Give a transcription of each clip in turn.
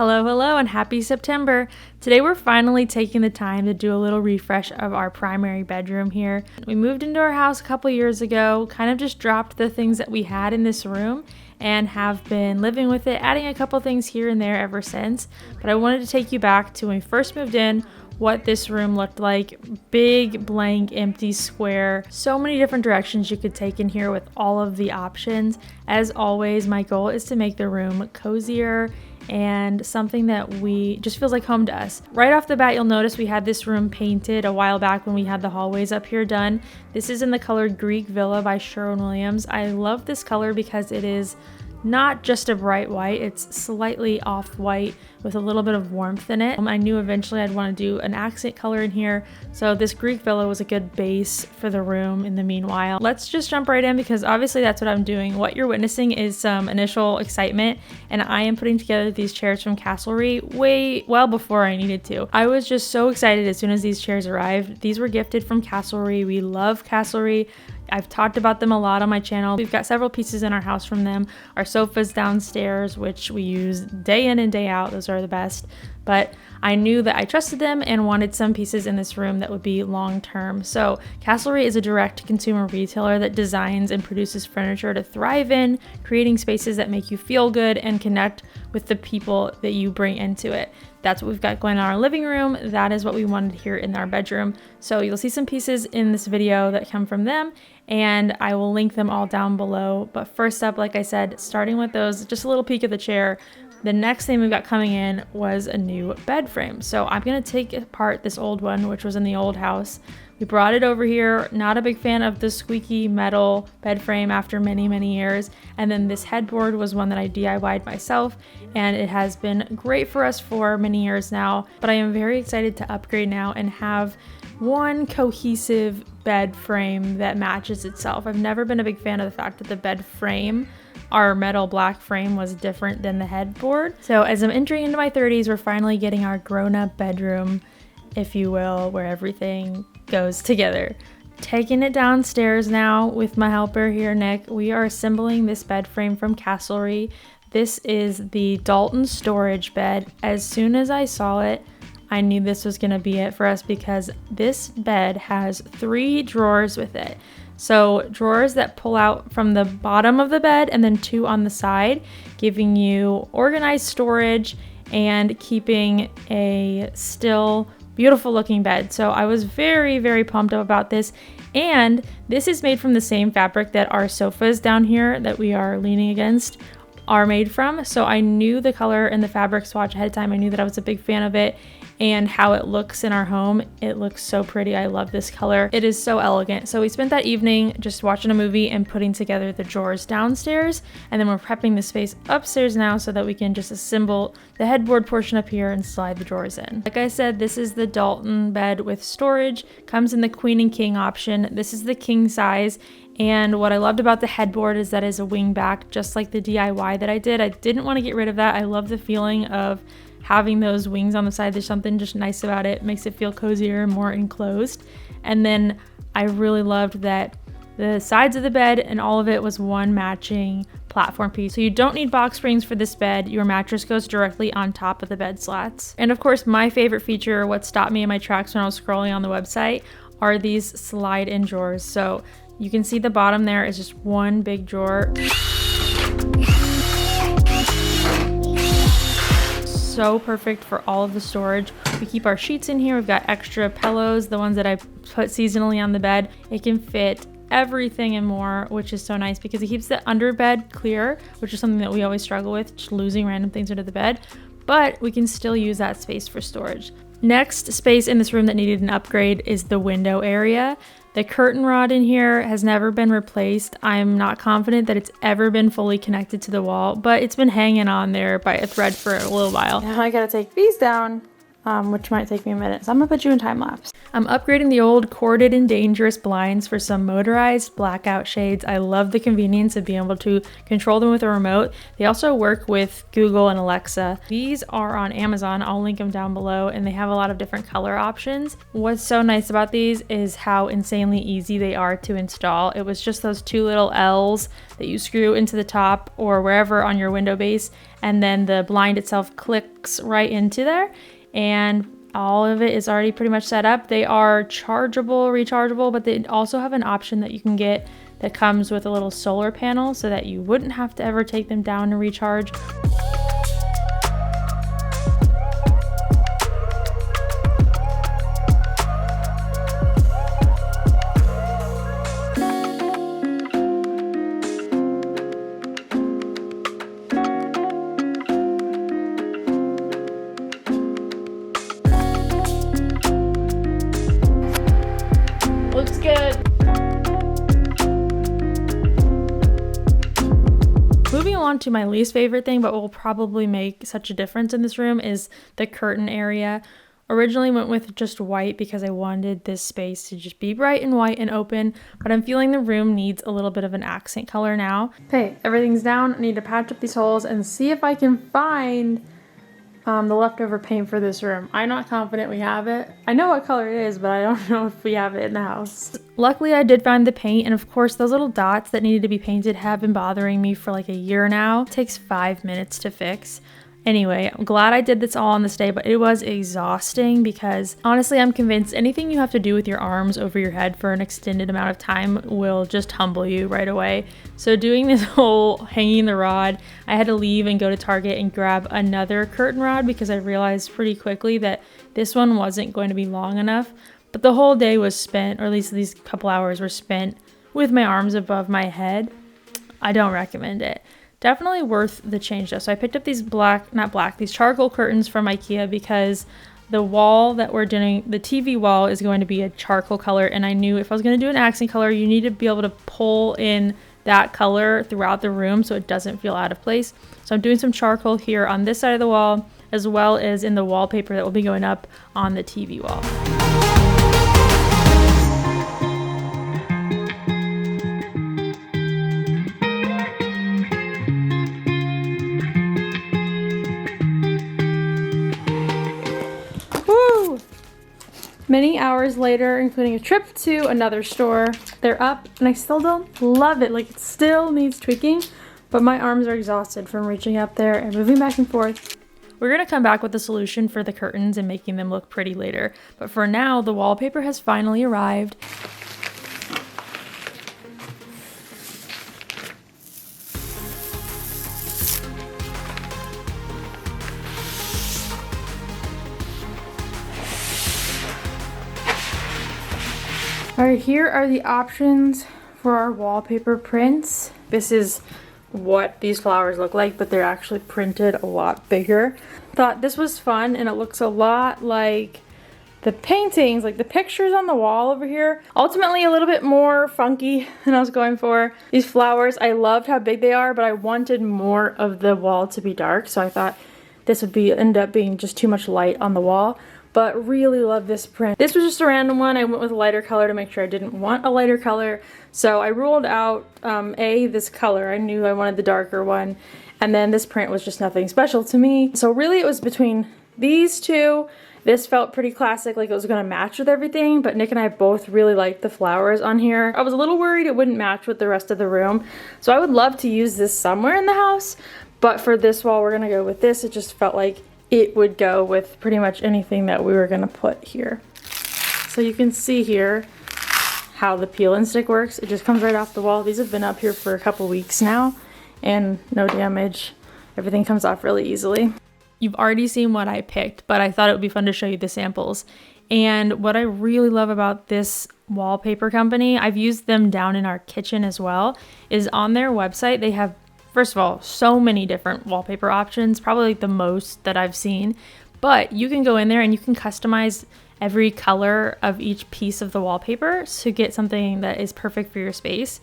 Hello, and happy September. Today we're finally taking the time to do a little refresh of our primary bedroom here. We moved into our house a couple years ago, kind of just dropped the things that we had in this room and have been living with it, adding a couple things here and there ever since. But I wanted to take you back to when we first moved in, what this room looked like. Big, blank, empty square. So many different directions you could take in here with all of the options. As always, my goal is to make the room cozier and something that just feels like home to us. Right off the bat, you'll notice we had this room painted a while back when we had the hallways up here done. This is in the color Greek Villa by Sherwin-Williams. I love this color because it is not just a bright white, it's slightly off-white with a little bit of warmth in it. I knew eventually I'd want to do an accent color in here, so this Greek Villa was a good base for the room in the meanwhile. Let's just jump right in because obviously that's what I'm doing. What you're witnessing is some initial excitement, and I am putting together these chairs from Castlery well before I needed to. I was just so excited as soon as these chairs arrived. These were gifted from Castlery. We love Castlery. I've talked about them a lot on my channel. We've got several pieces in our house from them. Our sofas downstairs, which we use day in and day out. Those are the best. But I knew that I trusted them and wanted some pieces in this room that would be long-term. So Castlery is a direct-to-consumer retailer that designs and produces furniture to thrive in, creating spaces that make you feel good and connect with the people that you bring into it. That's what we've got going on in our living room. That is what we wanted here in our bedroom. So you'll see some pieces in this video that come from them, and I will link them all down below. But first up, like I said, starting with those, just a little peek of the chair. The next thing we've got coming in was a new bed frame. So I'm gonna take apart this old one, which was in the old house. We brought it over here. Not a big fan of the squeaky metal bed frame after many years. And then this headboard was one that I DIY'd myself, and it has been great for us for many years now. But I am very excited to upgrade now and have one cohesive bed frame that matches itself. I've never been a big fan of the fact that the bed frame, our metal black frame, was different than the headboard. So as I'm entering into my 30s, we're finally getting our grown-up bedroom, if you will, where everything goes together. Taking it downstairs now with my helper here, Nick. We are assembling this bed frame from Castlery. This is the Dalton storage bed. As soon as I saw it, I knew this was gonna be it for us because this bed has 3 drawers with it. So drawers that pull out from the bottom of the bed and then 2 on the side, giving you organized storage and keeping a still beautiful looking bed. So I was very pumped up about this. And this is made from the same fabric that our sofas down here that we are leaning against are made from. So I knew the color and the fabric swatch ahead of time. I knew that I was a big fan of it and how it looks in our home. It looks so pretty. I love this color. It is so elegant. So we spent that evening just watching a movie and putting together the drawers downstairs. And then we're prepping the space upstairs now so that we can just assemble the headboard portion up here and slide the drawers in. Like I said, this is the Dalton bed with storage. Comes in the queen and king option. This is the king size. And what I loved about the headboard is that it's a wing back, just like the DIY that I did. I didn't want to get rid of that. I love the feeling of having those wings on the side. There's something just nice about it. Makes it feel cozier and more enclosed. And then I really loved that the sides of the bed and all of it was one matching platform piece. So you don't need box springs for this bed. Your mattress goes directly on top of the bed slats. And of course, my favorite feature, what stopped me in my tracks when I was scrolling on the website, are these slide-in drawers. So you can see the bottom there is just one big drawer. So perfect for all of the storage. We keep our sheets in here. We've got extra pillows, the ones that I put seasonally on the bed. It can fit everything and more, which is so nice because it keeps the underbed clear, which is something that we always struggle with, just losing random things under the bed, but we can still use that space for storage. Next space in this room that needed an upgrade is the window area. The curtain rod in here has never been replaced. I'm not confident that it's ever been fully connected to the wall, but it's been hanging on there by a thread for a little while. Now I gotta take these down which might take me a minute. So I'm gonna put you in time lapse. I'm upgrading the old corded and dangerous blinds for some motorized blackout shades. I love the convenience of being able to control them with a remote. They also work with Google and Alexa. These are on Amazon. I'll link them down below, and they have a lot of different color options. What's so nice about these is how insanely easy they are to install. It was just those two little L's that you screw into the top or wherever on your window base, and then the blind itself clicks right into there, and all of it is already pretty much set up. They are chargeable, rechargeable, but they also have an option that you can get that comes with a little solar panel so that you wouldn't have to ever take them down to recharge. Looks good. Moving on to my least favorite thing, but will probably make such a difference in this room, is the curtain area. Originally went with just white because I wanted this space to just be bright and white and open, but I'm feeling the room needs a little bit of an accent color now. Okay, everything's down. I need to patch up these holes and see if I can find the leftover paint for this room. I'm not confident we have it. I know what color it is, but I don't know if we have it in the house. Luckily, I did find the paint, and of course, those little dots that needed to be painted have been bothering me for like a year now. It takes 5 minutes to fix. Anyway, I'm glad I did this all on this day, but it was exhausting because honestly, I'm convinced anything you have to do with your arms over your head for an extended amount of time will just humble you right away. So doing this whole hanging the rod, I had to leave and go to Target and grab another curtain rod because I realized pretty quickly that this one wasn't going to be long enough. But the whole day was spent, or at least these couple hours were spent with my arms above my head. I don't recommend it. Definitely worth the change though. So I picked up these these charcoal curtains from IKEA because the wall that we're doing, the TV wall, is going to be a charcoal color, and I knew if I was going to do an accent color, you need to be able to pull in that color throughout the room so it doesn't feel out of place. So I'm doing some charcoal here on this side of the wall, as well as in the wallpaper that will be going up on the TV wall. Many hours later, including a trip to another store, they're up, and I still don't love it. Like, it still needs tweaking, but my arms are exhausted from reaching up there and moving back and forth. We're gonna come back with a solution for the curtains and making them look pretty later, but for now, the wallpaper has finally arrived. Alright, here are the options for our wallpaper prints. This is what these flowers look like, but they're actually printed a lot bigger. Thought this was fun, and it looks a lot like the paintings, like the pictures on the wall over here. Ultimately a little bit more funky than I was going for. These flowers, I loved how big they are, but I wanted more of the wall to be dark, so I thought this would end up being just too much light on the wall. But really love this print. This was just a random one. I went with a lighter color to make sure I didn't want a lighter color. So I ruled out this color. I knew I wanted the darker one. And then this print was just nothing special to me. So really it was between these two. This felt pretty classic, like it was gonna match with everything, but Nick and I both really liked the flowers on here. I was a little worried it wouldn't match with the rest of the room. So I would love to use this somewhere in the house, but for this wall, we're gonna go with this. It just felt like it would go with pretty much anything that we were gonna put here. So you can see here how the peel and stick works. It just comes right off the wall. These have been up here for a couple weeks now and no damage. Everything comes off really easily. You've already seen what I picked, but I thought it would be fun to show you the samples. And what I really love about this wallpaper company, I've used them down in our kitchen as well, is on their website they have, first of all, so many different wallpaper options, probably like the most that I've seen, but you can go in there and you can customize every color of each piece of the wallpaper to get something that is perfect for your space.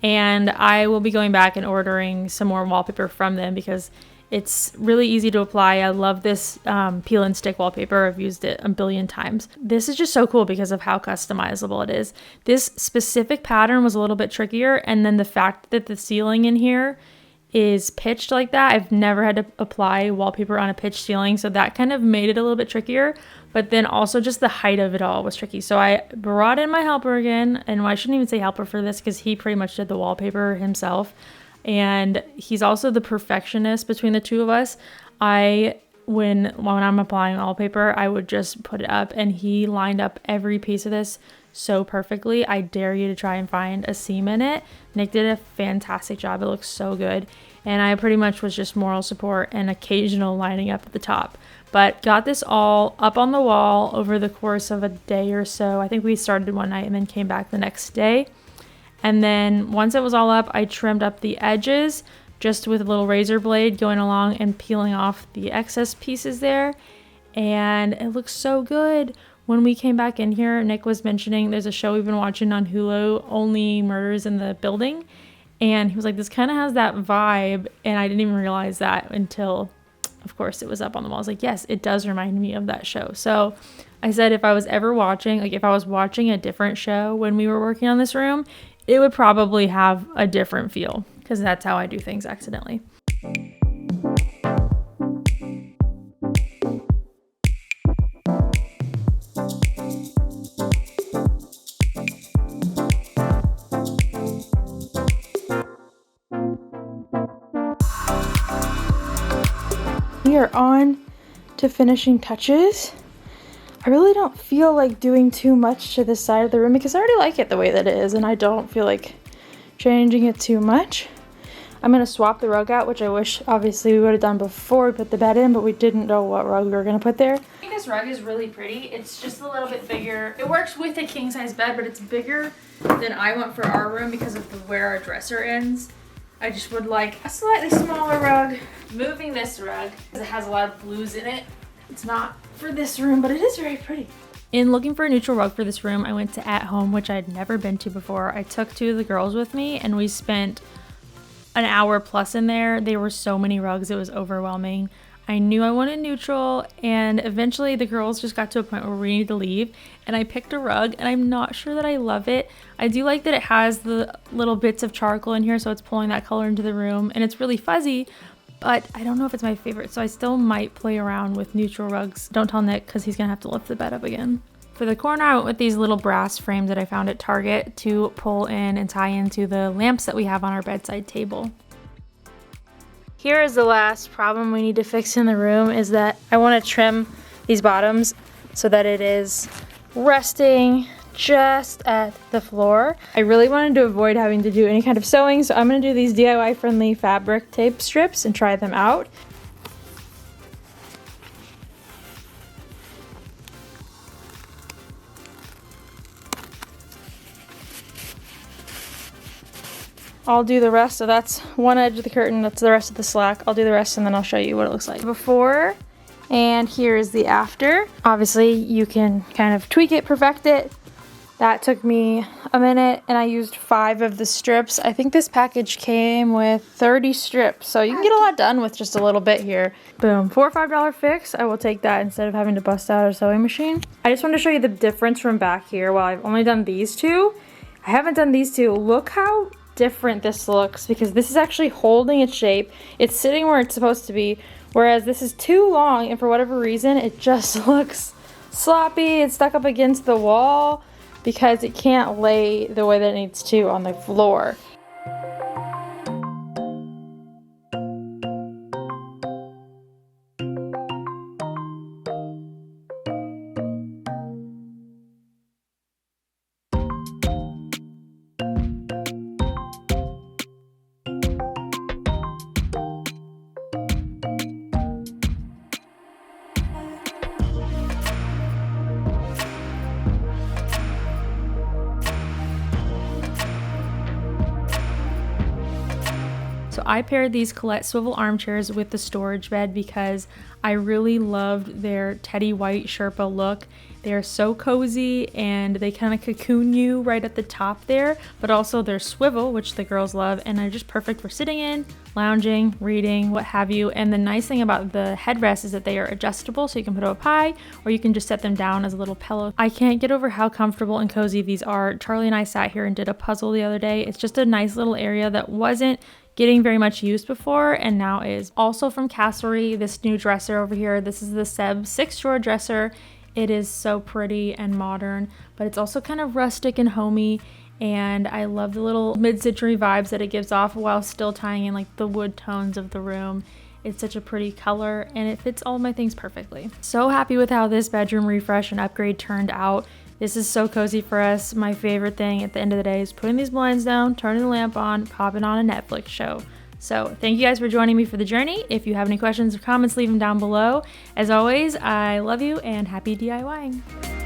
And I will be going back and ordering some more wallpaper from them because It's really easy to apply. I love this peel and stick wallpaper. I've used it a billion times. This is just so cool because of how customizable it is. This specific pattern was a little bit trickier, and then the fact that the ceiling in here is pitched like that. I've never had to apply wallpaper on a pitched ceiling, so that kind of made it a little bit trickier. But then also just the height of it all was tricky. So I brought in my helper again, and I shouldn't even say helper for this because he pretty much did the wallpaper himself. And he's also the perfectionist between the two of us. When I'm applying wallpaper, I would just put it up, and he lined up every piece of this so perfectly. I dare you to try and find a seam in it. Nick did a fantastic job. It looks so good. And I pretty much was just moral support and occasional lining up at the top. But got this all up on the wall over the course of a day or so. I think we started one night and then came back the next day. And then once it was all up, I trimmed up the edges just with a little razor blade going along and peeling off the excess pieces there. And it looks so good. When we came back in here, Nick was mentioning there's a show we've been watching on Hulu, Only Murders in the Building. And he was like, this kind of has that vibe. And I didn't even realize that until, of course, it was up on the wall. I was like, yes, it does remind me of that show. So I said if I was ever watching, like if I was watching a different show when we were working on this room, it would probably have a different feel because that's how I do things accidentally. We are on to finishing touches. I really don't feel like doing too much to this side of the room because I already like it the way that it is, and I don't feel like changing it too much. I'm going to swap the rug out, which I wish obviously we would have done before we put the bed in, but we didn't know what rug we were going to put there. I think this rug is really pretty. It's just a little bit bigger. It works with a king size bed, but it's bigger than I want for our room because of where our dresser ends. I just would like a slightly smaller rug. Moving this rug because it has a lot of blues in it. It's not for this room, but it is very pretty. In looking for a neutral rug for this room, I went to At Home, which I'd never been to before. I took two of the girls with me, and we spent an hour plus in there. There were so many rugs, it was overwhelming. I knew I wanted neutral, and eventually the girls just got to a point where we needed to leave, and I picked a rug, and I'm not sure that I love it. I do like that it has the little bits of charcoal in here, so it's pulling that color into the room, and it's really fuzzy, but I don't know if it's my favorite, so I still might play around with neutral rugs. Don't tell Nick, because he's gonna have to lift the bed up again. For the corner, I went with these little brass frames that I found at Target to pull in and tie into the lamps that we have on our bedside table. Here is the last problem we need to fix in the room, is that I want to trim these bottoms so that it is resting just at the floor. I really wanted to avoid having to do any kind of sewing, so I'm going to do these DIY friendly fabric tape strips and try them out. I'll do the rest, so that's one edge of the curtain, that's the rest of the slack. I'll do the rest and then I'll show you what it looks like before, and here is the after. Obviously you can kind of tweak it, perfect it. That took me a minute, and I used 5 of the strips. I think this package came with 30 strips, so you can get a lot done with just a little bit here. Boom, $4 or $5 fix. I will take that instead of having to bust out a sewing machine. I just wanted to show you the difference from back here. While I've only done these two, I haven't done these two. Look how different this looks, because this is actually holding its shape. It's sitting where it's supposed to be, whereas this is too long, and for whatever reason, it just looks sloppy. It's stuck up against the wall because it can't lay the way that it needs to on the floor. I paired these Colette swivel armchairs with the storage bed because I really loved their teddy white Sherpa look. They are so cozy and they kind of cocoon you right at the top there, but also they're swivel, which the girls love, and they're just perfect for sitting in, lounging, reading, what have you. And the nice thing about the headrest is that they are adjustable, so you can put up high or you can just set them down as a little pillow. I can't get over how comfortable and cozy these are. Charlie and I sat here and did a puzzle the other day. It's just a nice little area that wasn't getting very much used before and now is. Also from Castlery, this new dresser over here. This is the Seb 6-drawer dresser. It is so pretty and modern, but it's also kind of rustic and homey, and I love the little mid-century vibes that it gives off while still tying in like the wood tones of the room. It's such a pretty color and it fits all my things perfectly. So happy with how this bedroom refresh and upgrade turned out. This is so cozy for us. My favorite thing at the end of the day is putting these blinds down, turning the lamp on, popping on a Netflix show. So thank you guys for joining me for the journey. If you have any questions or comments, leave them down below. As always, I love you and happy DIYing.